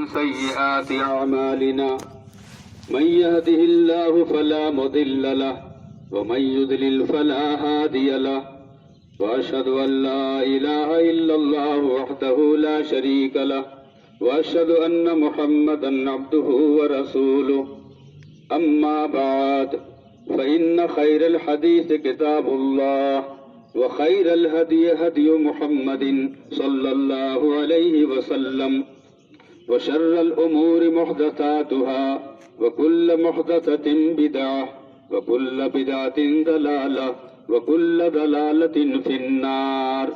ومن سيئات أعمالنا من يهده الله فلا مضل له ومن يضلل فلا هادي له وأشهد أن لا إله إلا الله وحده لا شريك له وأشهد أن محمدا عبده ورسوله أما بعد فإن خير الحديث كتاب الله وخير الهدي هدي محمد صلى الله عليه وسلم وشر الأمور محدثاتها وكل محدثة بدعة وكل بدعة ضلالة وكل ضلالة في النار.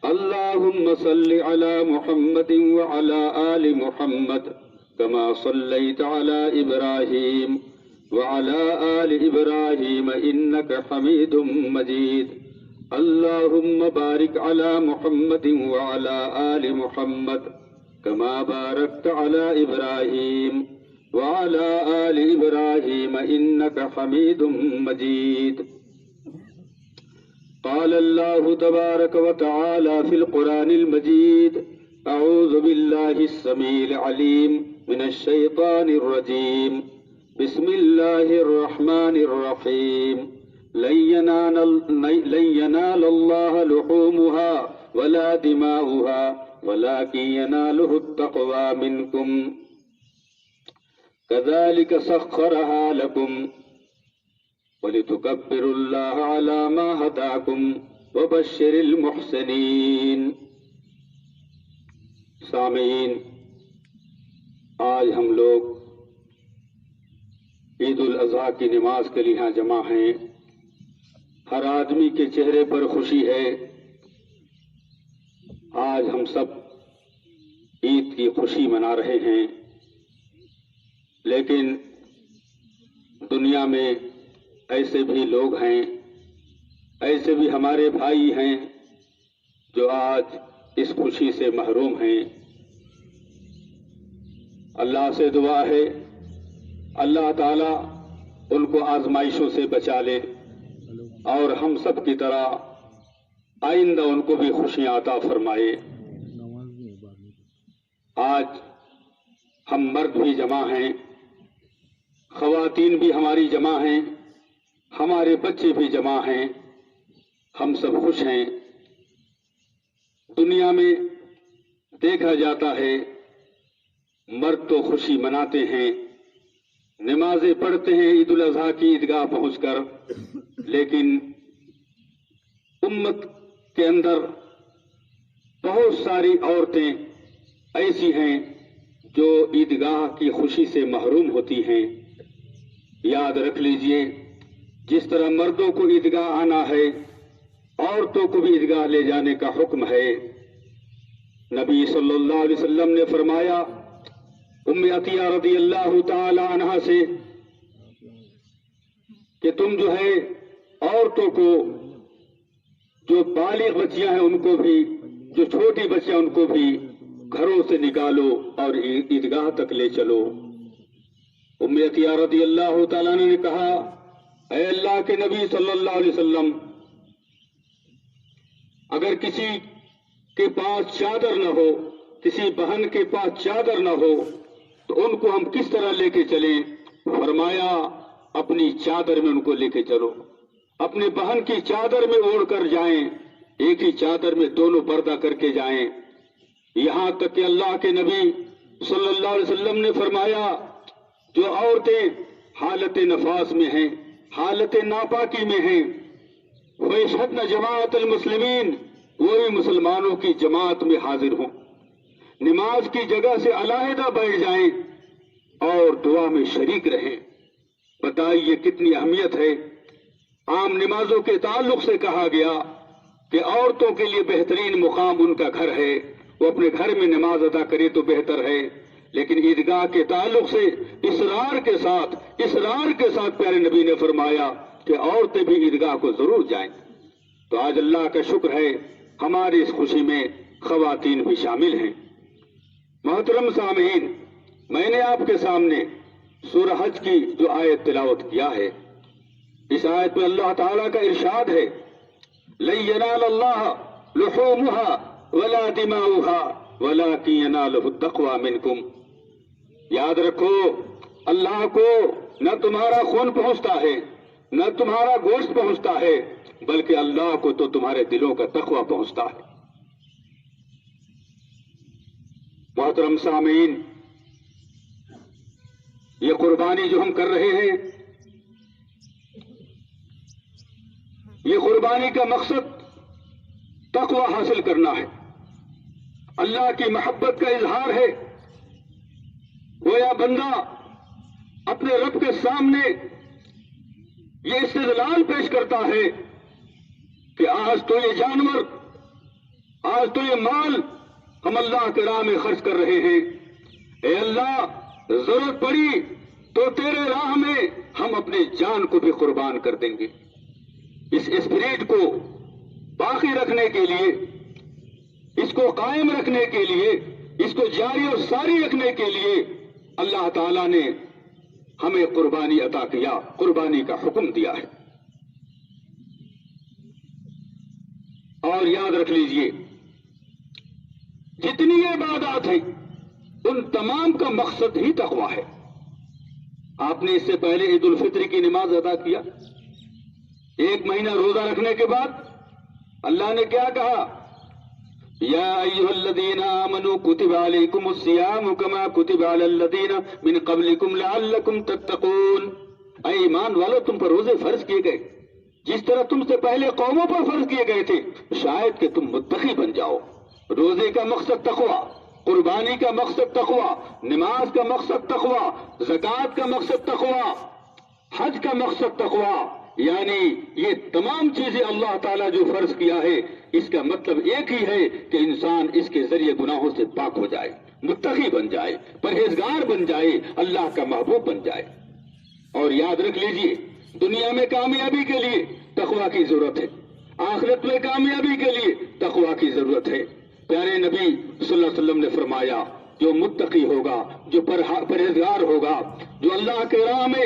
اللهم صل على محمد وعلى آل محمد كما صليت على إبراهيم وعلى آل إبراهيم إنك حميد مجيد. اللهم بارك على محمد وعلى آل محمد كما باركت على إبراهيم وعلى آل إبراهيم إنك حميد مجيد. قال الله تبارك وتعالى في القرآن المجيد: أعوذ بالله السميع العليم من الشيطان الرجيم. بسم الله الرحمن الرحيم. لن ينال الله لحومها ولا دماؤها ولكن يناله التقوى منكم كذلك سخرها لكم ولتكبروا الله على ما هداكم وبشر المحسنين. سامعین، آج ہم لوگ عید الاضحیٰ کی نماز کے لیے یہاں جمع ہیں. ہر آدمی کے چہرے پر خوشی ہے. آج ہم سب عید کی خوشی منا رہے ہیں، لیکن دنیا میں ایسے بھی لوگ ہیں، ایسے بھی ہمارے بھائی ہیں جو آج اس خوشی سے محروم ہیں. اللہ سے دعا ہے اللہ تعالیٰ ان کو آزمائشوں سے بچا لے اور ہم سب کی طرح آئندہ ان کو بھی خوشیاں عطا فرمائے. آج ہم مرد بھی جمع ہیں، خواتین بھی ہماری جمع ہیں، ہمارے بچے بھی جمع ہیں، ہم سب خوش ہیں. دنیا میں دیکھا جاتا ہے مرد تو خوشی مناتے ہیں، نمازیں پڑھتے ہیں عید الاضحیٰ کی عیدگاہ پہنچ کر، لیکن امت کے اندر بہت ساری عورتیں ایسی ہیں جو عیدگاہ کی خوشی سے محروم ہوتی ہیں. یاد رکھ لیجئے، جس طرح مردوں کو عیدگاہ آنا ہے، عورتوں کو بھی عیدگاہ لے جانے کا حکم ہے. نبی صلی اللہ علیہ وسلم نے فرمایا ام عطیہ رضی اللہ تعالی عنہا سے کہ تم جو ہے عورتوں کو، جو بالغ بچیاں ہیں ان کو بھی، جو چھوٹی بچیاں ان کو بھی گھروں سے نکالو اور عیدگاہ تک لے چلو. ام عطیہ رضی اللہ تعالیٰ نے کہا، اے اللہ کے نبی صلی اللہ علیہ وسلم، اگر کسی کے پاس چادر نہ ہو، کسی بہن کے پاس چادر نہ ہو تو ان کو ہم کس طرح لے کے چلیں؟ فرمایا اپنی چادر میں ان کو لے کے چلو، اپنے بہن کی چادر میں اوڑھ کر جائیں، ایک ہی چادر میں دونوں پردہ کر کے جائیں. یہاں تک کہ اللہ کے نبی صلی اللہ علیہ وسلم نے فرمایا جو عورتیں حالت نفاس میں ہیں، حالت ناپاکی میں ہیں، وَيَشْهَدْنَ جَمَاعَةَ الْمُسْلِمِينَ، وہی مسلمانوں کی جماعت میں حاضر ہوں، نماز کی جگہ سے علیحدہ بیٹھ جائیں اور دعا میں شریک رہیں. بتائیے کتنی اہمیت ہے. عام نمازوں کے تعلق سے کہا گیا کہ عورتوں کے لیے بہترین مقام ان کا گھر ہے، وہ اپنے گھر میں نماز ادا کرے تو بہتر ہے، لیکن عیدگاہ کے تعلق سے اصرار کے ساتھ پیارے نبی نے فرمایا کہ عورتیں بھی عیدگاہ کو ضرور جائیں. تو آج اللہ کا شکر ہے ہماری اس خوشی میں خواتین بھی شامل ہیں. محترم سامعین، میں نے آپ کے سامنے سورہ حج کی جو آیت تلاوت کیا ہے، اس آیت میں اللہ تعالیٰ کا ارشاد ہے لن ينال الله لحومها ولا دماؤها ولكن يناله التقوى منكم. یاد رکھو اللہ کو نہ تمہارا خون پہنچتا ہے نہ تمہارا گوشت پہنچتا ہے، بلکہ اللہ کو تو تمہارے دلوں کا تقوی پہنچتا ہے۔ محترم سامعین، یہ قربانی جو ہم کر رہے ہیں، یہ قربانی کا مقصد تقوی حاصل کرنا ہے، اللہ کی محبت کا اظہار ہے۔ گویا بندہ اپنے رب کے سامنے یہ استدلال پیش کرتا ہے کہ آج تو یہ جانور، آج تو یہ مال ہم اللہ کے راہ میں خرچ کر رہے ہیں، اے اللہ ضرورت پڑی تو تیرے راہ میں ہم اپنی جان کو بھی قربان کر دیں گے۔ اس اسپرٹ کو باقی رکھنے کے لیے، اس کو قائم رکھنے کے لیے، اس کو جاری اور ساری رکھنے کے لیے اللہ تعالیٰ نے ہمیں قربانی عطا کیا، قربانی کا حکم دیا ہے۔ اور یاد رکھ لیجئے، جتنی عبادات ہیں ان تمام کا مقصد ہی تقوی ہے۔ آپ نے اس سے پہلے عید الفطر کی نماز ادا کیا، ایک مہینہ روزہ رکھنے کے بعد اللہ نے کیا کہا؟ یا ایھا الذین آمنوا کتب علیکم الصیام کما کتب علی الذین من قبلکم لعلکم تتقون۔ اے ایمان والو، تم پر روزے فرض کیے گئے جس طرح تم سے پہلے قوموں پر فرض کیے گئے تھے، شاید کہ تم متقی بن جاؤ۔ روزے کا مقصد تقوی، قربانی کا مقصد تقوی، نماز کا مقصد تقوی، زکوٰۃ کا مقصد تقوی، حج کا مقصد تقوی، یعنی یہ تمام چیزیں اللہ تعالیٰ جو فرض کیا ہے، اس کا مطلب ایک ہی ہے کہ انسان اس کے ذریعے گناہوں سے پاک ہو جائے، متقی بن جائے، پرہیزگار بن جائے، اللہ کا محبوب بن جائے۔ اور یاد رکھ لیجئے، دنیا میں کامیابی کے لیے تقوی کی ضرورت ہے، آخرت میں کامیابی کے لیے تقوی کی ضرورت ہے۔ پیارے نبی صلی اللہ علیہ وسلم نے فرمایا، جو متقی ہوگا، جو پرہیزگار ہوگا، جو اللہ کے راہ میں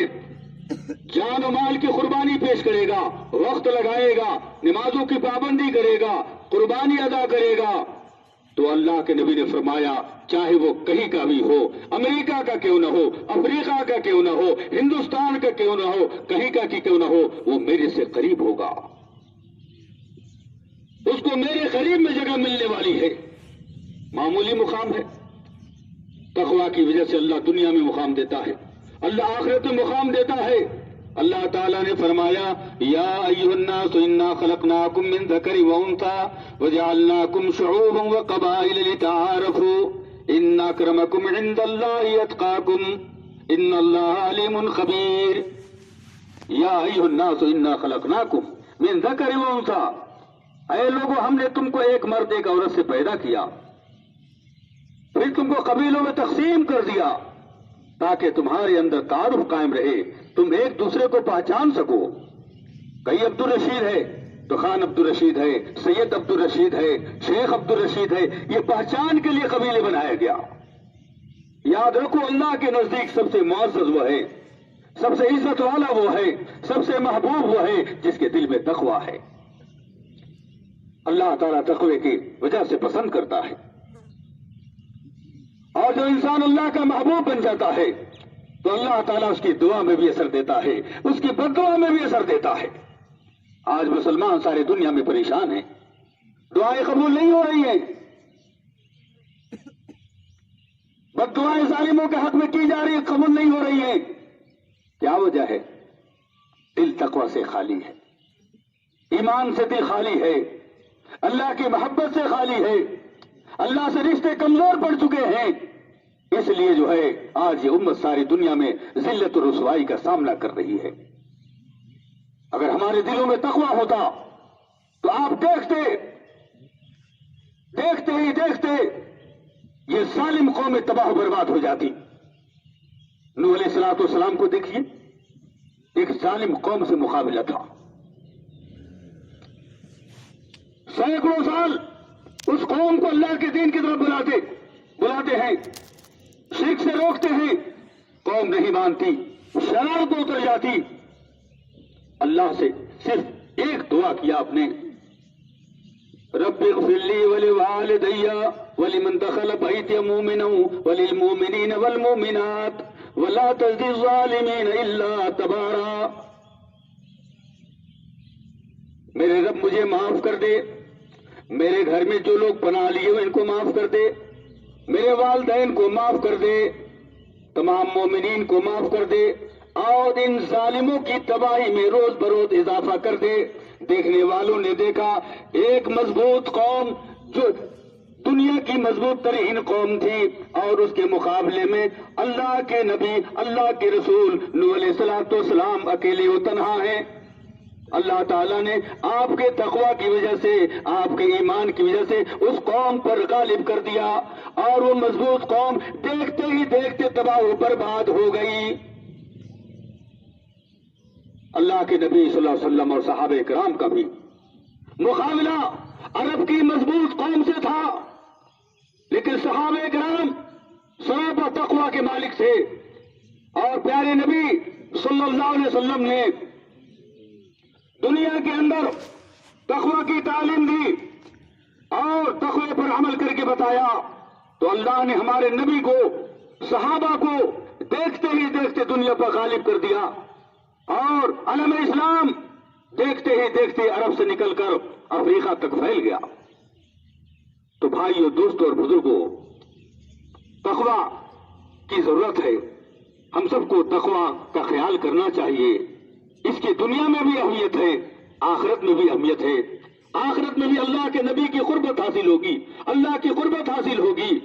جان و مال کی قربانی پیش کرے گا، وقت لگائے گا، نمازوں کی پابندی کرے گا، قربانی ادا کرے گا، تو اللہ کے نبی نے فرمایا چاہے وہ کہیں کا بھی ہو، امریکہ کا کیوں نہ ہو، افریقہ کا کیوں نہ ہو، ہندوستان کا کیوں نہ ہو، کہیں کا کیوں نہ ہو، وہ میرے سے قریب ہوگا، اس کو میرے قریب میں جگہ ملنے والی ہے۔ معمولی مقام ہے، تقوی کی وجہ سے اللہ دنیا میں مقام دیتا ہے، اللہ آخرت میں مقام دیتا ہے۔ اللہ تعالیٰ نے فرمایا یا ایھا الناس انا خلقناکم من ذکر وانثی وجعلناکم شعوبا وقبائل لتعارفوا ان اکرمکم عند اللہ اتقاکم ان اللہ علیم خبیر۔ یا ایھا الناس انا خلقناکم من ذکر وانثی، اے لوگو ہم نے تم کو ایک مرد ایک عورت سے پیدا کیا، پھر تم کو قبیلوں میں تقسیم کر دیا تاکہ تمہارے اندر تعارف قائم رہے، تم ایک دوسرے کو پہچان سکو۔ کئی عبد الرشید ہے تو خان عبد الرشید ہے، سید عبد الرشید ہے، شیخ عبد الرشید ہے، یہ پہچان کے لیے قبیلے بنایا گیا۔ یاد رکھو اللہ کے نزدیک سب سے معزز وہ ہے، سب سے عزت والا وہ ہے، سب سے محبوب وہ ہے جس کے دل میں تقوی ہے۔ اللہ تعالیٰ تقوی کی وجہ سے پسند کرتا ہے، اور جو انسان اللہ کا محبوب بن جاتا ہے تو اللہ تعالیٰ اس کی دعا میں بھی اثر دیتا ہے، اس کی بد دعا میں بھی اثر دیتا ہے۔ آج مسلمان ساری دنیا میں پریشان ہیں، دعائیں قبول نہیں ہو رہی ہیں، بد دعائیں ظالموں کے حق میں کی جا رہی ہیں، قبول نہیں ہو رہی ہیں۔ کیا وجہ ہے؟ دل تقوی سے خالی ہے، ایمان سے دل خالی ہے، اللہ کی محبت سے خالی ہے، اللہ سے رشتے کمزور پڑ چکے ہیں، اس لیے جو ہے آج یہ امت ساری دنیا میں ذلت و رسوائی کا سامنا کر رہی ہے۔ اگر ہمارے دلوں میں تقوی ہوتا تو آپ دیکھتے ہی دیکھتے یہ ظالم قوم تباہ و برباد ہو جاتی۔ نوح علیہ السلام کو دیکھیے، ایک ظالم قوم سے مقابلہ تھا، سینکڑوں سال اس قوم کو اللہ کے دین کی طرف بلاتے ہیں، شرک سے روکتے ہیں، قوم نہیں مانتی، شرار کو اتر جاتی۔ اللہ سے صرف ایک دعا کیا آپ نے، رب اغفر لی ولوالدی ولمن دخل بیتی مؤمنا وللمؤمنین والمؤمنات ولا تزد الظالمین الا تبارا۔ میرے رب مجھے معاف کر دے، میرے گھر میں جو لوگ پناہ لیے ان کو معاف کر دے، میرے والدین کو معاف کر دے، تمام مومنین کو معاف کر دے، اور ان ظالموں کی تباہی میں روز بروز اضافہ کر دے۔ دیکھنے والوں نے دیکھا ایک مضبوط قوم جو دنیا کی مضبوط ترین قوم تھی، اور اس کے مقابلے میں اللہ کے نبی، اللہ کے رسول نوح علیہ السلام اکیلے و تنہا ہیں۔ اللہ تعالیٰ نے آپ کے تقوی کی وجہ سے، آپ کے ایمان کی وجہ سے اس قوم پر غالب کر دیا، اور وہ مضبوط قوم دیکھتے ہی دیکھتے تباہ و برباد ہو گئی۔ اللہ کے نبی صلی اللہ علیہ وسلم اور صحابہ کرام کا بھی مقابلہ عرب کی مضبوط قوم سے تھا، لیکن صحابہ کرام سراپا تقوی کے مالک تھے، اور پیارے نبی صلی اللہ علیہ وسلم نے دنیا کے اندر تقوی کی تعلیم دی اور تقوی پر عمل کر کے بتایا، تو اللہ نے ہمارے نبی کو، صحابہ کو دیکھتے ہی دیکھتے دنیا پر غالب کر دیا، اور علم اسلام دیکھتے ہی دیکھتے عرب سے نکل کر افریقہ تک پھیل گیا۔ تو بھائیوں، دوستوں اور بزرگوں، تقوی کی ضرورت ہے، ہم سب کو تقوی کا خیال کرنا چاہیے۔ اس کی دنیا میں بھی اہمیت ہے، آخرت میں بھی اہمیت ہے۔ آخرت میں بھی اللہ کے نبی کی قربت حاصل ہوگی، اللہ کی قربت حاصل ہوگی،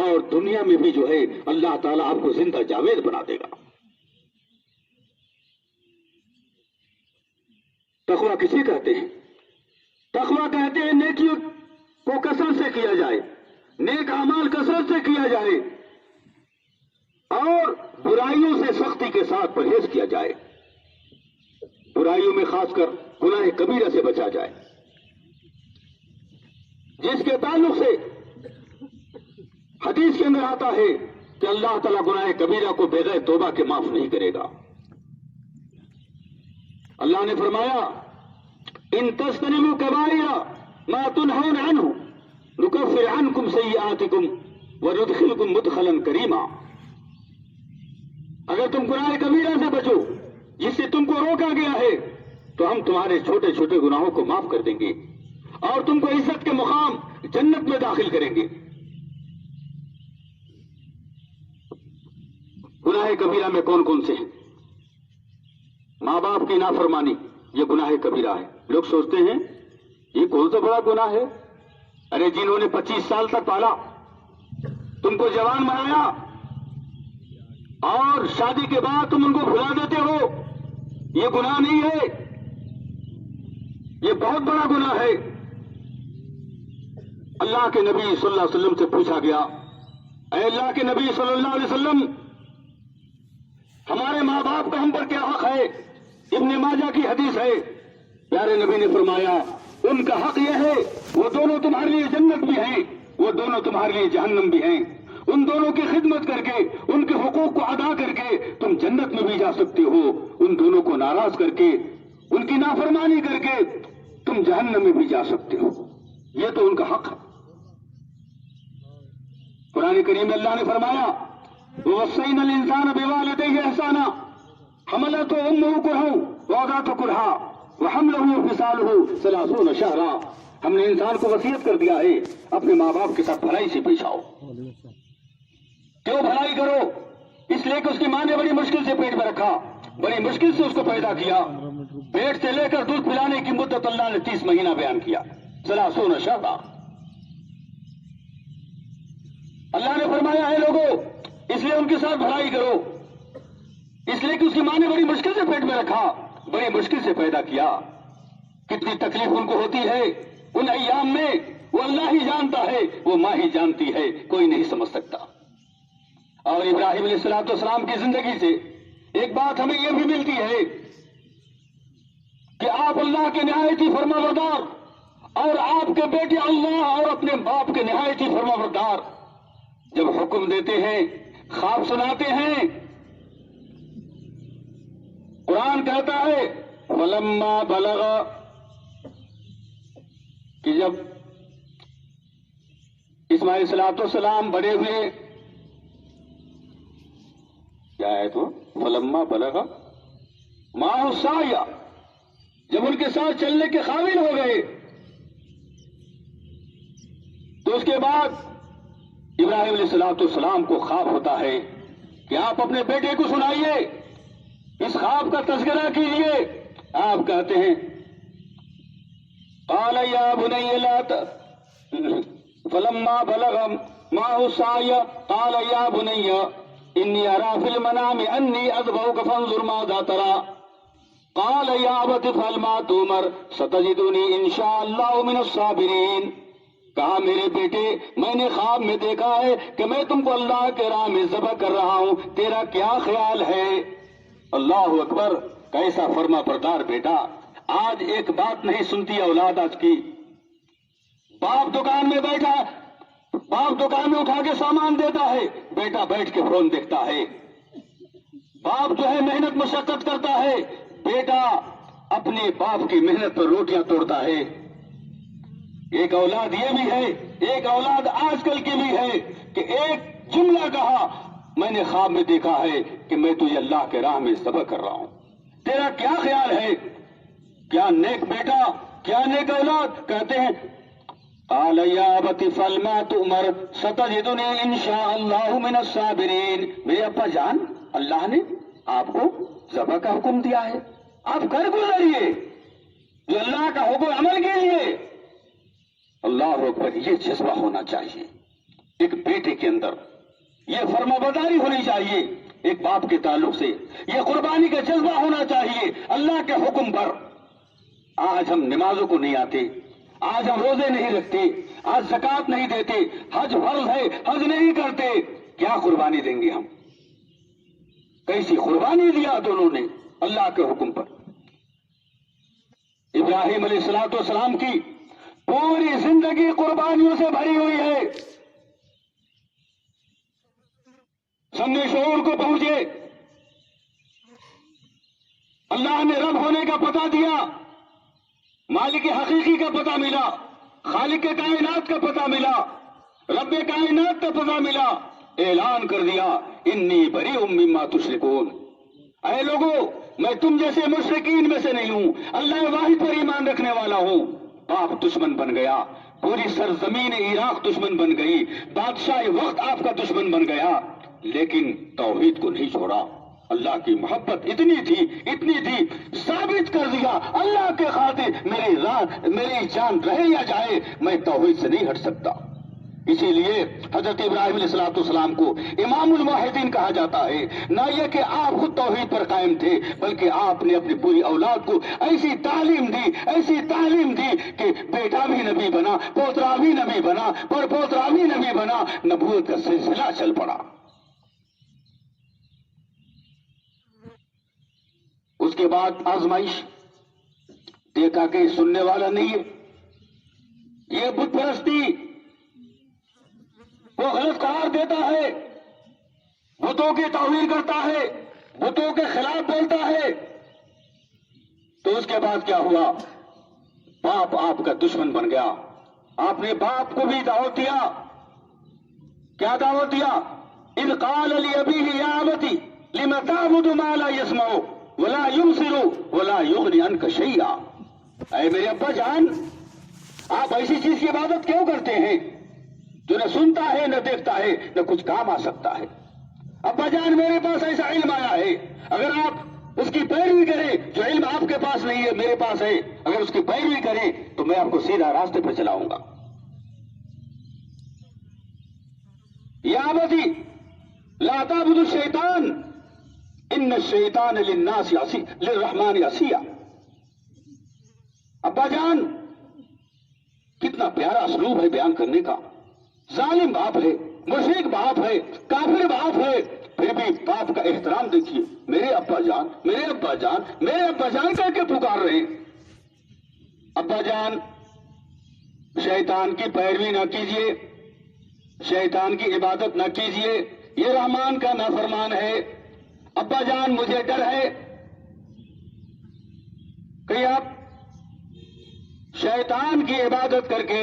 اور دنیا میں بھی جو ہے اللہ تعالیٰ آپ کو زندہ جاوید بنا دے گا۔ تقوی کسے کہتے ہیں؟ تقوی کہتے ہیں نیکیوں کو کثرت سے کیا جائے، نیک اعمال کثرت سے کیا جائے، اور برائیوں سے سختی کے ساتھ پرہیز کیا جائے، برائیوں میں خاص کر گناہ کبیرہ سے بچا جائے، جس کے تعلق سے حدیث کے اندر آتا ہے کہ اللہ تعالیٰ گناہ کبیرہ کو بغیر توبہ کے معاف نہیں کرے گا۔ اللہ نے فرمایا ان تجتنبوا کبائر ما تنہون عنہ نکفر عنکم سیئاتکم وندخلکم مدخلا کریما۔ اگر تم گناہ کبیرہ سے بچو جس سے تم کو روکا گیا ہے تو ہم تمہارے چھوٹے چھوٹے گناہوں کو معاف کر دیں گے اور تم کو عزت کے مقام جنت میں داخل کریں گے۔ گناہ کبیرہ میں کون کون سے ہیں؟ ماں باپ کی نافرمانی، یہ گناہ کبیرہ ہے۔ لوگ سوچتے ہیں یہ کون سا بڑا گناہ ہے؟ ارے جنہوں نے 25 سال تک پالا، تم کو جوان بنایا، اور شادی کے بعد تم ان کو بھلا دیتے ہو، یہ گناہ نہیں ہے، یہ بہت بڑا گناہ ہے۔ اللہ کے نبی صلی اللہ علیہ وسلم سے پوچھا گیا، اے اللہ کے نبی صلی اللہ علیہ وسلم، ہمارے ماں باپ کا ہم پر کیا حق ہے؟ ابن ماجہ کی حدیث ہے، پیارے نبی نے فرمایا ان کا حق یہ ہے وہ دونوں تمہارے لیے جنت بھی ہیں، وہ دونوں تمہارے لیے جہنم بھی ہیں۔ ان دونوں کی خدمت کر کے، ان کے حقوق کو ادا کر کے تم جنت میں بھی جا سکتے ہو، ان دونوں کو ناراض کر کے، ان کی نافرمانی کر کے تم جہنم میں بھی جا سکتے ہو، یہ تو ان کا حق ہے۔ قرآن کریم میں اللہ نے فرمایا وَوَصَّيْنَا الْإِنسَانَ بِوَالِدَيْهِ إِحْسَانًا حَمَلَتْهُ أُمُّهُ كُرْهًا وَوَضَعَتْهُ كُرْهًا وَحَمْلُهُ وَفِصَالُهُ 30 شهرًا۔ ہم نے انسان کو وصیت کر دیا ہے اپنے ماں باپ کے ساتھ بھلائی سے پیش آؤ۔ کیوں بھلائی کرو؟ اس لیے کہ اس کی ماں نے بڑی مشکل سے پیٹ میں رکھا، بڑی مشکل سے اس کو پیدا کیا، پیٹ سے لے کر دودھ پلانے کی مدت اللہ نے 30 مہینہ بیان کیا، 30 شهرًا۔ اللہ نے فرمایا ہے لوگوں اس لیے ان کے ساتھ بھلائی کرو، اس لیے کہ اس کی ماں نے بڑی مشکل سے پیٹ میں رکھا، بڑی مشکل سے پیدا کیا، کتنی تکلیف ان کو ہوتی ہے ان ایام میں، وہ اللہ ہی جانتا ہے، وہ ماں ہی جانتی ہے، کوئی نہیں سمجھ سکتا۔ اور ابراہیم علیہ السلام کی زندگی سے ایک بات ہمیں یہ بھی ملتی ہے کہ آپ اللہ کے نہایت ہی فرمانبردار، اور آپ کے بیٹے اللہ اور اپنے باپ کے نہایت ہی فرمانبردار، جب حکم دیتے ہیں، خواب سناتے ہیں، قرآن کہتا ہے فَلَمَّا بَلَغَ، کہ جب اسماعیل السلام بڑے ہوئے، کیا ہے تو فلما بلغ معه السعی، جب ان کے ساتھ چلنے کے قابل ہو گئے تو اس کے بعد ابراہیم علیہ السلام کو خواب ہوتا ہے کہ آپ اپنے بیٹے کو سنائیے، اس خواب کا تذکرہ کیجیے۔ آپ کہتے ہیں قال یا بنی لا فلما بلغ معه السعی قال یا بنی انی ارى في المنام انی اذبحك فانظر ماذا ترى قال یا ابت افعل ما تؤمر ستجدنی ان شاء اللہ من الصابرین۔ کہا میرے بیٹے، میں نے خواب میں دیکھا ہے کہ میں تم کو اللہ کے راہ میں ذبح کر رہا ہوں، تیرا کیا خیال ہے؟ اللہ اکبر، کیسا فرما بردار بیٹا۔ آج ایک بات نہیں سنتی اولاد آج کی۔ باپ دکان میں بیٹھا، باپ دکان میں اٹھا کے سامان دیتا ہے، بیٹا بیٹھ کے فون دیکھتا ہے۔ باپ جو ہے محنت مشقت کرتا ہے، بیٹا اپنے باپ کی محنت پر روٹیاں توڑتا ہے۔ ایک اولاد یہ بھی ہے، ایک اولاد آج کل کی بھی ہے کہ ایک جملہ کہا، میں نے خواب میں دیکھا ہے کہ میں تجھے اللہ کے راہ میں ذبح کر رہا ہوں، تیرا کیا خیال ہے؟ کیا نیک بیٹا، کیا نیک اولاد؟ کہتے ہیں قال یا ابت افعل ما تؤمر ستجدنی ان شاء اللہ من الصابرین۔ میرے ابا جان، اللہ نے آپ کو ذبح کا حکم دیا ہے، آپ کر گزریے جو اللہ کا حکم عمل کیجیے۔ اللہ اکبر، یہ جذبہ ہونا چاہیے ایک بیٹے کے اندر، یہ فرما برداری ہونی چاہیے ایک باپ کے تعلق سے، یہ قربانی کا جذبہ ہونا چاہیے اللہ کے حکم پر۔ آج ہم نمازوں کو نہیں آتے، آج ہم روزے نہیں رکھتے، آج زکوٰۃ نہیں دیتے، حج فرض ہے حج نہیں کرتے، کیا قربانی دیں گے ہم؟ کیسی قربانی دیا دونوں نے اللہ کے حکم پر۔ ابراہیم علیہ السلام کی پوری زندگی قربانیوں سے بھری ہوئی ہے۔ سن شعور کو پہنچے، اللہ نے رب ہونے کا پتہ دیا، مالک حقیقی کا پتہ ملا، خالق کائنات کا پتہ ملا، رب کائنات کا پتہ ملا، اعلان کر دیا انی بریء مما تشرکون۔ اے لوگو، میں تم جیسے مشرکین میں سے نہیں ہوں، اللہ واحد پر ایمان رکھنے والا ہوں۔ باپ دشمن بن گیا، پوری سرزمین عراق دشمن بن گئی، بادشاہ وقت آپ کا دشمن بن گیا، لیکن توحید کو نہیں چھوڑا۔ اللہ کی محبت اتنی تھی، ثابت کر دیا اللہ کے خاطر میری جان رہے یا جائے میں توحید سے نہیں ہٹ سکتا۔ اسی لیے حضرت ابراہیم علیہ السلام کو امام الموحدین کہا جاتا ہے، نہ یہ کہ آپ خود توحید پر قائم تھے، بلکہ آپ نے اپنی پوری اولاد کو ایسی تعلیم دی کہ بیٹا بھی نبی بنا، پوترا بھی نبی بنا، پر پوترا بھی نبی بنا، نبوت کا سلسلہ چل پڑا۔ اس کے بعد آزمائش، دیکھا کہ سننے والا نہیں ہے، یہ بت پرستی وہ غلط قرار دیتا ہے، بتوں کی توہین کرتا ہے، بتوں کے خلاف بولتا ہے، تو اس کے بعد کیا ہوا؟ باپ آپ کا دشمن بن گیا۔ آپ نے باپ کو بھی دعوت دیا، کیا دعوت دیا؟ اذ قال لأبيه يا أبت لم تعبد ما لا يسمع ولا يبصر ولا يغني عنك شيئا۔ اے میرے ابا جان، آپ ایسی چیز کی عبادت کیوں کرتے ہیں جو نہ سنتا ہے نہ دیکھتا ہے نہ کچھ کام آ سکتا ہے؟ ابا جان، میرے پاس ایسا علم آیا ہے، اگر آپ اس کی پیروی کریں، جو علم آپ کے پاس نہیں ہے میرے پاس ہے، اگر اس کی پیروی کریں تو میں آپ کو سیدھا راستے پر چلاؤں گا۔ یا ابتی لا تعبدوا الشیطان ان الشیطان للرحمن عصیٰ۔ ابا جان، کتنا پیارا اسلوب ہے بیان کرنے کا۔ ظالم باپ ہے، مشرک باپ ہے، کافر باپ ہے، پھر بھی باپ کا احترام دیکھیے، میرے ابا جان، میرے ابا جان، میرے ابا جان کہہ کے پکار رہے ہیں۔ ابا جان، شیطان کی پیروی نہ کیجیے، شیطان کی عبادت نہ کیجیے، یہ رحمان کا نافرمان ہے۔ ابا جان، مجھے ڈر ہے کہ آپ شیطان کی عبادت کر کے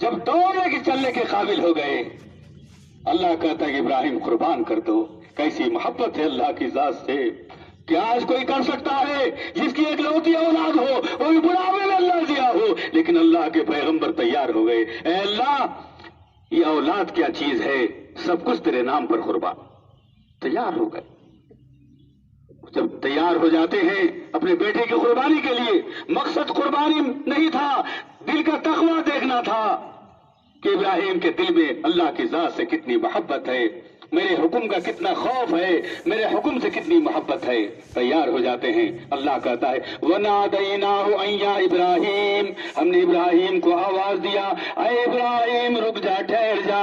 جب دوڑنے کے چلنے کے قابل ہو گئے، اللہ کہتا ہے کہ ابراہیم قربان کر دو۔ کیسی محبت ہے اللہ کی ذات سے کہ آج کوئی کر سکتا ہے جس کی ایک لوتی اولاد ہو، وہ بھی بڑھاپے میں اللہ دیا ہو، لیکن اللہ کے پیغمبر تیار ہو گئے، اے اللہ یہ اولاد کیا چیز ہے، سب کچھ تیرے نام پر قربان، تیار ہو گئے۔ جب تیار ہو جاتے ہیں اپنے بیٹے کی قربانی کے لیے، مقصد قربانی نہیں تھا، دل کا تقویٰ دیکھنا تھا کہ ابراہیم کے دل میں اللہ کی ذات سے کتنی محبت ہے، میرے حکم کا کتنا خوف ہے، میرے حکم سے کتنی محبت ہے۔ تیار ہو جاتے ہیں، اللہ کہتا ہے وَنَادَيْنَاهُ أَن يَا إِبْرَاهِيمُ، ہم نے ابراہیم کو آواز دیا، اے ابراہیم رک جا، ٹھہر جا۔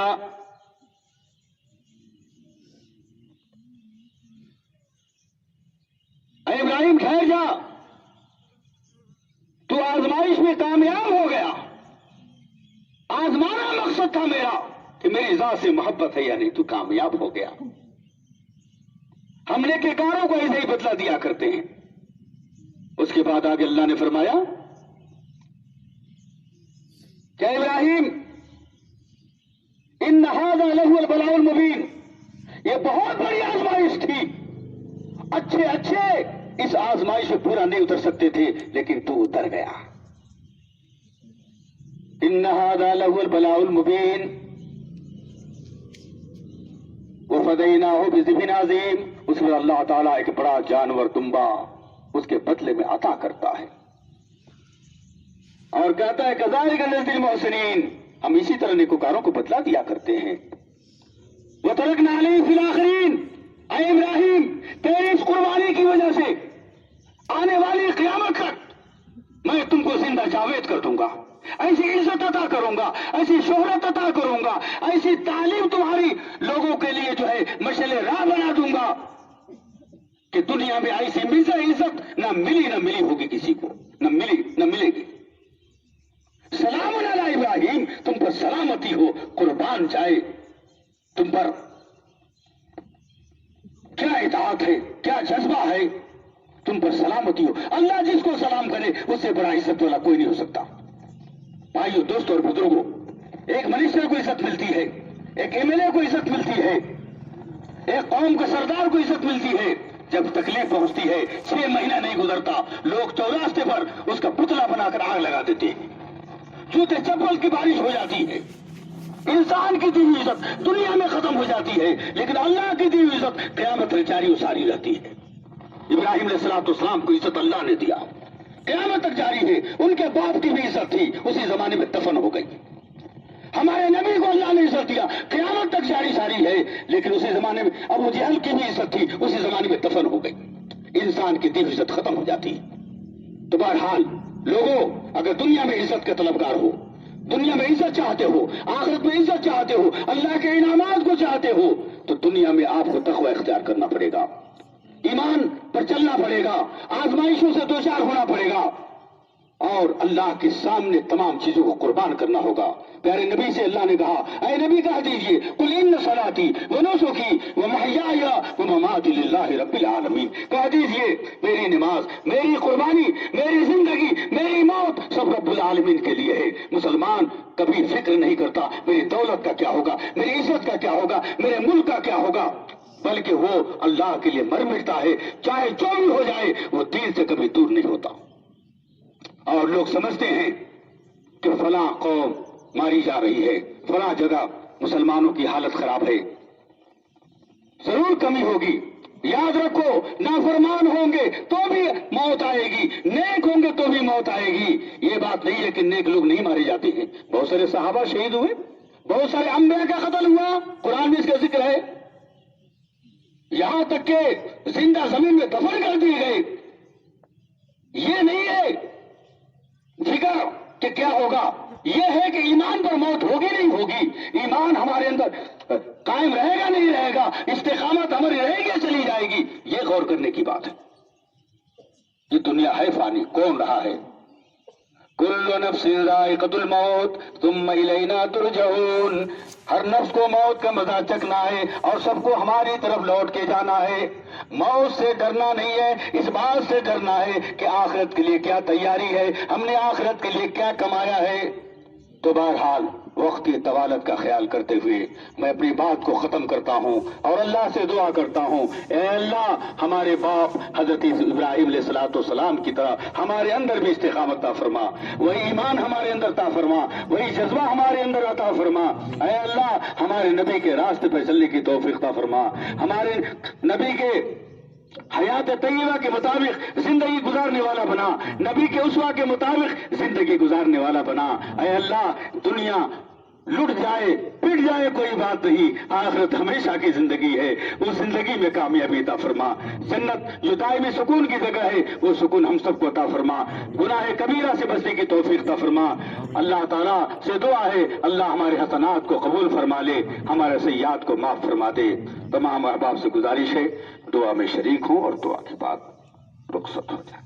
اے ابراہیم ٹھہر جا، تو آزمائش میں کامیاب ہو گیا، آزمانا مقصد تھا میرا کہ میری ذات سے محبت ہے یا نہیں، تو کامیاب ہو گیا۔ ہم نیکوکاروں کو ایسے ہی بدلہ دیا کرتے ہیں۔ اس کے بعد آگے اللہ نے فرمایا کہ ابراہیم ان هذا لهو البلاء المبین، یہ بہت بڑی آزمائش تھی، اچھے اس آزمائش میں پورا نہیں اتر سکتے تھے، لیکن تو اتر گیا۔ ان هذا لهو البلاء المبین وفدیناہ بذبح عظیم، اس میں اللہ تعالیٰ ایک بڑا جانور دمبا اس کے بدلے میں عطا کرتا ہے اور کہتا ہے کذالک نجزی المحسنین، ہم اسی طرح نیکوکاروں کو بدلہ دیا کرتے ہیں۔ وترکنا علیہ فی الآخرین، اے ابراہیم تیری اس قربانی کی وجہ سے آنے والی قیامت تک میں تم کو زندہ جاوید کر دوں گا، ایسی عزت عطا کروں گا، ایسی شہرت عطا کروں گا، ایسی تعلیم تمہاری لوگوں کے لیے جو ہے مشعل راہ بنا دوں گا کہ دنیا میں ایسی عزت نہ ملی ہوگی کسی کو، نہ ملے گی۔ سلام علی ابراہیم، تم پر سلامتی ہو، قربان جائے تم پر۔ کیا اطاعت ہے، کیا جذبہ ہے، تم پر سلامتی ہو۔ اللہ جس کو سلام کرے اس سے بڑا عزت والا کوئی نہیں ہو سکتا۔ بھائیو، دوستوں اور بزرگوں، ایک منسٹر کو عزت ملتی ہے، ایک ایم ایل اے کو عزت ملتی ہے، ایک قوم کا سردار کو عزت ملتی ہے، جب تکلیف پہنچتی ہے 6 مہینہ نہیں گزرتا لوگ چوراستے پر اس کا پتلا بنا کر آگ لگا دیتے ہیں، جوتے چپل کی بارش ہو جاتی ہے، انسان کی دی ہوئی عزت دنیا میں ختم ہو جاتی ہے، لیکن اللہ کی دی ہوئی عزت قیامت تک جاری و ساری رہتی ہے۔ ابراہیم علیہ السلام کو عزت اللہ نے دیا، قیامت تک جاری ہے۔ ان کے باپ کی بھی عزت تھی، اسی زمانے میں دفن ہو گئی۔ ہمارے نبی کو اللہ نے عزت دیا، قیامت تک جاری ساری ہے، لیکن اسی زمانے میں ابو جہل کی بھی عزت تھی، اسی زمانے میں دفن ہو گئی۔ انسان کی دی ہوئی عزت ختم ہو جاتی ہے۔ تو بہرحال لوگوں، اگر دنیا میں عزت کے طلبگار ہو، دنیا میں عزت چاہتے ہو، آخرت میں عزت چاہتے ہو، اللہ کے انعامات کو چاہتے ہو، تو دنیا میں آپ کو تقوی اختیار کرنا پڑے گا، ایمان پر چلنا پڑے گا، آزمائشوں سے دوچار ہونا پڑے گا، اور اللہ کے سامنے تمام چیزوں کو قربان کرنا ہوگا۔ پیارے نبی سے اللہ نے کہا، اے نبی کہہ دیجئے قل ان صلاتی ونسکی ومحیای ومماتی للہ رب العالمین، کہہ دیجئے میری نماز، میری قربانی، میری زندگی، میری موت سب رب العالمین کے لیے ہے۔ مسلمان کبھی فکر نہیں کرتا میری دولت کا کیا ہوگا، میری عزت کا کیا ہوگا، میرے ملک کا کیا ہوگا، بلکہ وہ اللہ کے لیے مر مٹتا ہے، چاہے جو بھی ہو جائے وہ دین سے کبھی دور نہیں ہوتا۔ اور لوگ سمجھتے ہیں کہ فلاں قوم ماری جا رہی ہے، فلاں جگہ مسلمانوں کی حالت خراب ہے، ضرور کمی ہوگی۔ یاد رکھو، نافرمان ہوں گے تو بھی موت آئے گی، نیک ہوں گے تو بھی موت آئے گی۔ یہ بات نہیں ہے کہ نیک لوگ نہیں مارے جاتے ہیں، بہت سارے صحابہ شہید ہوئے، بہت سارے انبیاء کا قتل ہوا، قرآن میں اس کا ذکر ہے، یہاں تک کہ زندہ زمین میں دفن کر دیے گئے۔ یہ نہیں ہے فکر کہ کیا ہوگا، یہ ہے کہ ایمان پر موت ہوگی نہیں ہوگی، ایمان ہمارے اندر قائم رہے گا نہیں رہے گا، استقامت ہماری رہے گی چلی جائے گی، یہ غور کرنے کی بات ہے۔ یہ دنیا ہے فانی، کون رہا ہے؟ کل نفس ذائقۃ الموت ثم الینا ترجعون، ہر نفس کو موت کا مزہ چکھنا ہے اور سب کو ہماری طرف لوٹ کے جانا ہے۔ موت سے ڈرنا نہیں ہے، اس بات سے ڈرنا ہے کہ آخرت کے لیے کیا تیاری ہے، ہم نے آخرت کے لیے کیا کمایا ہے۔ تو بہرحال وقت کی طوالت کا خیال کرتے ہوئے میں اپنی بات کو ختم کرتا ہوں اور اللہ سے دعا کرتا ہوں، اے اللہ ہمارے باپ حضرت ابراہیم علیہ الصلوۃ والسلام کی طرح ہمارے اندر بھی استقامت عطا فرما، وہی ایمان ہمارے اندر عطا فرما، وہی جذبہ ہمارے اندر عطا فرما۔ اے اللہ ہمارے نبی کے راستے پر چلنے کی توفیق عطا فرما، ہمارے نبی کے حیات طیبہ کے مطابق زندگی گزارنے والا بنا، نبی کے اسوہ کے مطابق زندگی گزارنے والا بنا۔ اے اللہ دنیا لٹ جائے پٹ جائے کوئی بات نہیں، آخرت ہمیشہ کی زندگی ہے، اس زندگی میں کامیابی عطا فرما۔ جنت جو دائمی سکون کی جگہ ہے وہ سکون ہم سب کو عطا فرما، گناہ کبیرہ سے بچنے کی توفیق عطا فرما۔ اللہ تعالیٰ سے دعا ہے اللہ ہمارے حسنات کو قبول فرما لے، ہمارے سیئات کو معاف فرما دے۔ تمام احباب سے گزارش ہے دعا میں شریک ہوں اور دعا کے بعد رخصت ہو جائے۔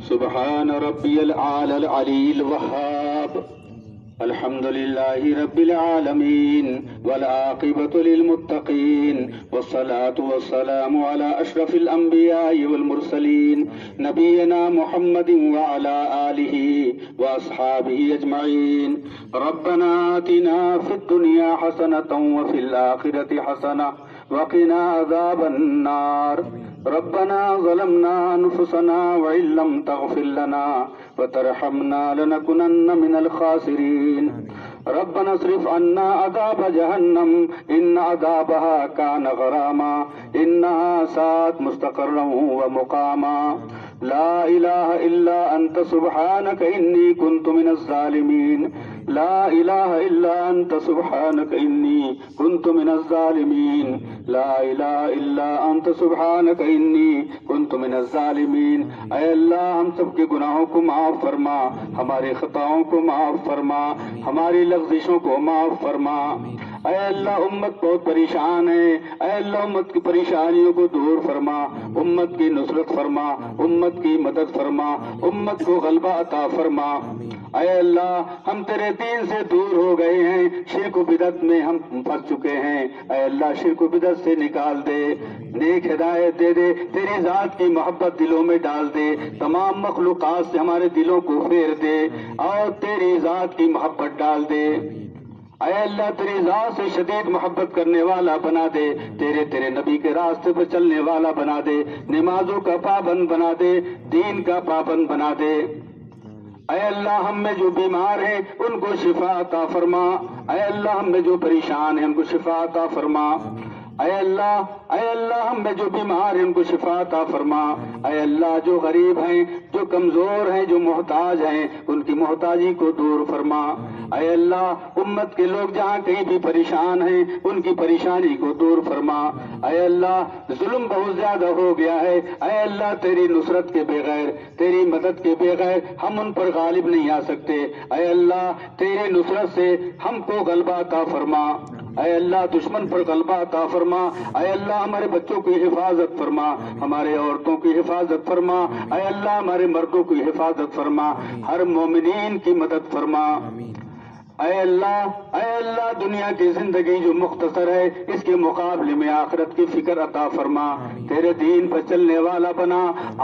سبحان ربی الاعلی العلی الوہاب، الحمد للہ رب العالمین والعاقبۃ للمتقین والصلاة والسلام علی اشرف الانبیاء والمرسلین نبینا محمد وعلی آلہ واصحابہ اجمعین۔ ربنا آتنا فی الدنیا حسنۃ وفی الآخرۃ حسنۃ وقنا عذاب النار۔ ربنا ظلمنا انفسنا وان لم تغفر لنا وترحمنا لنكونن من الخاسرين۔ ربنا اصرف عنا عذاب جهنم ان عذابها كان غراما انها ساءت مستقرا ومقاما۔ لا الہ الا انت سبحانك انی كنت من الظالمین۔ لا الہ الا انت سبحانك انی كنت من الظالمین۔ لا الہ الا انت سبحانك انی كنت من الظالمین۔ اے اللہ ہم سب کے گناہوں کو معاف فرما، ہمارے خطاؤں کو معاف فرما، ہماری لغزشوں کو معاف فرما۔ اے اللہ امت بہت پریشان ہے، اے اللہ امت کی پریشانیوں کو دور فرما، امت کی نصرت فرما، امت کی مدد فرما، امت کو غلبہ عطا فرما۔ اے اللہ ہم تیرے دین سے دور ہو گئے ہیں، شرک و بدعت میں ہم پھنس چکے ہیں، اے اللہ شرک و بدعت سے نکال دے، نیک ہدایت دے دے، تیری ذات کی محبت دلوں میں ڈال دے، تمام مخلوقات سے ہمارے دلوں کو پھیر دے اور تیری ذات کی محبت ڈال دے۔ اے اللہ تیری ذات سے شدید محبت کرنے والا بنا دے، تیرے نبی کے راستے پر چلنے والا بنا دے، نمازوں کا پابند بنا دے، دین کا پابند بنا دے۔ اے اللہ ہم میں جو بیمار ہیں ان کو شفا عطا فرما، اے اللہ ہم میں جو پریشان ہیں ان کو شفا عطا فرما۔ اے اللہ ہم میں جو بیمار ہیں ان کو شفا عطا فرما۔ اے اللہ جو غریب ہیں، جو کمزور ہیں، جو محتاج ہیں ان کی محتاجی کو دور فرما۔ اے اللہ امت کے لوگ جہاں کہیں بھی پریشان ہیں ان کی پریشانی کو دور فرما۔ اے اللہ ظلم بہت زیادہ ہو گیا ہے، اے اللہ تیری نصرت کے بغیر، تیری مدد کے بغیر ہم ان پر غالب نہیں آ سکتے۔ اے اللہ تیری نصرت سے ہم کو غلبہ عطا فرما۔ اے اللہ دشمن پر غلبہ عطا فرما۔ اے اللہ ہمارے بچوں کی حفاظت فرما، ہمارے عورتوں کی حفاظت فرما۔ اے اللہ ہمارے مردوں کی حفاظت فرما، ہر مومنین کی مدد فرما۔ اے اللہ دنیا کی زندگی جو مختصر ہے اس کے مقابلے میں آخرت کی فکر عطا فرما، تیرے دین پر چلنے والا بنا،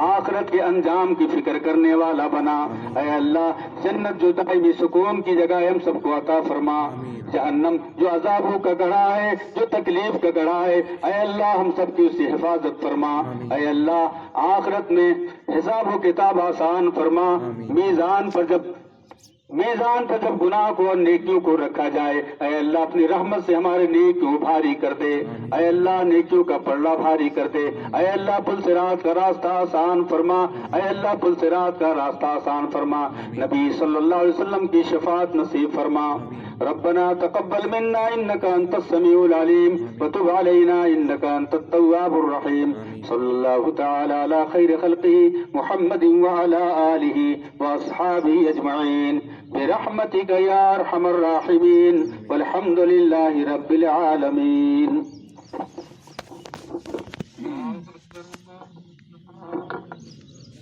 آخرت کے انجام کی فکر کرنے والا بنا۔ اے اللہ جنت جو دائمی سکون کی جگہ ہے ہم سب کو عطا فرما، جہنم جو عذابوں کا گڑھا ہے، جو تکلیف کا گڑھا ہے، اے اللہ ہم سب کی اس کی حفاظت فرما۔ اے اللہ آخرت میں حساب و کتاب آسان فرما، میزان پر جب گناہ کو اور نیکیوں کو رکھا جائے، اے اللہ اپنی رحمت سے ہمارے نیکیوں بھاری کر دے، اے اللہ نیکیوں کا پلڑا بھاری کر دے۔ اے اللہ پل صراط کا راستہ آسان فرما، اے اللہ پل صراط کا راستہ آسان فرما، نبی صلی اللہ علیہ وسلم کی شفاعت نصیب فرما۔ ربنا تقبل منا انك انت السميع العليم وتب علينا انك انت التواب الرحيم۔ صلی اللہ تعالی علی خیر خلقه محمد وعلى آلہ واصحابہ اجمعین برحمتک یا ارحم الراحمین والحمد للہ رب العالمین۔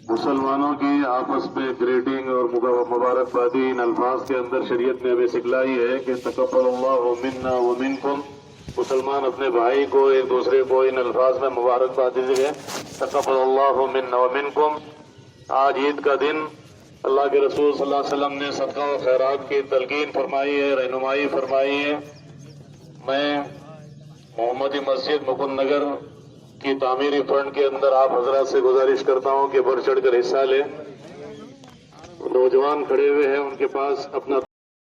مسلمانوں کی آپس میں گریٹنگ اور مبارکبادی ان الفاظ کے اندر شریعت نے ہمیں سکھلائی ہے کہ تقبل اللہ منا ومنکم مسلمان اپنے بھائی کو ایک دوسرے کو ان الفاظ میں مبارکباد دیجیے. تقبل اللہ منا ومنکم. آج عید کا دن اللہ کے رسول صلی اللہ علیہ وسلم نے صدقہ و خیرات کی تلقین فرمائی ہے، رہنمائی فرمائی ہے. میں محمدی مسجد مکند نگر کی تعمیری فنڈ کے اندر آپ حضرات سے گزارش کرتا ہوں کہ بڑھ چڑھ کر حصہ لیں. نوجوان کھڑے ہوئے ہیں، ان کے پاس اپنا